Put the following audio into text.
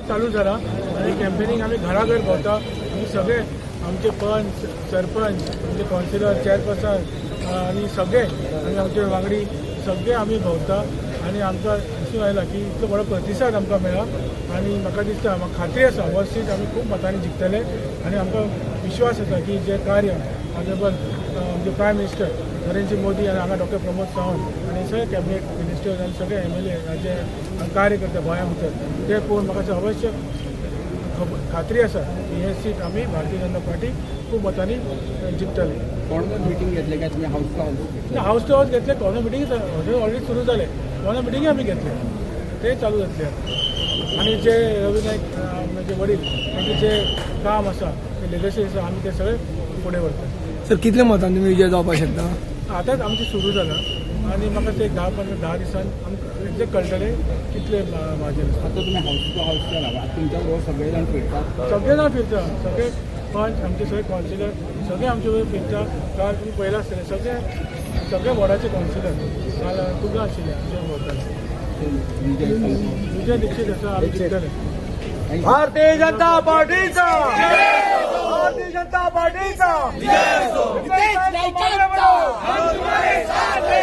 चालू झाला आणि कॅम्पेनिंग आम्ही घराघर भोंवता. आम्ही सगळे आमचे पंच सरपंच आमचे काउन्सिलर चेअरपर्सन आणि सगळे आणि आमचे वांगडी सगळे आम्ही भोंवता आणि आमकां दिसून आयला की इतलो बरो प्रतिसाद आमकां मेळ्ळा आणि म्हाका दिसता म्हाका खात्री आसा हो सीट आमी खूब मतांनी जिखतले आणि आमकां विश्वास आसा की जे कार्य ऑनरेबल आमचे प्रायम मिनिस्टर नरेंद्र मोदी आणि हांगा डॉक्टर प्रमोद सावंत आणि सगळे कॅबिनेट मिनिस्टर्स आणि सगळे MLA जे कार्यकर्ते गोंया भितर ते पळोवन म्हाका अवश्य खात्री आसा की हे सीट आमी भारतीय जनता पार्टी खूब मतांनी जिखतले. कोण मिटींग घेतले काय तुम्ही हाऊस टू हाऊस घेतले. कोणा मिटींग ऑलरेडी सुरू झाले. कोणा मिटींग आम्ही घेतले ते चालू जातले आणि जे रवी नाईक म्हणजे वडील त्यांचे जे काम आसा ते लेगसी आसा आमी ते सगळे फुडें व्हरतात. सर कितल्या मतांनी तुम्ही विजय जावपाक शकता? आतांच आमचे सुरू जाला आणि म्हाका ते 10 दिसान आमकां एक्झॅक्ट कळटले कितले मार्जीन आसा. आता तुम्ही हाऊस टू हाऊस केला तुमच्या बरोबर सगळे जाण फिरतात. सगळे जाण फिरता. सगळे पंच आमचे सगळे काउन्सिलर सगळे आमचे बरोबर फिरता. काल तुम्ही पळयला आसतलें सगळे वॉर्डाचे काउन्सिलर काल तुका आशिल्ले आमच्या वॉर्डाचे. विजय दीक्षित आसा आमी जिखतले. भारतीय जनता पार्टीचा भारतीय जनता पार्टीचा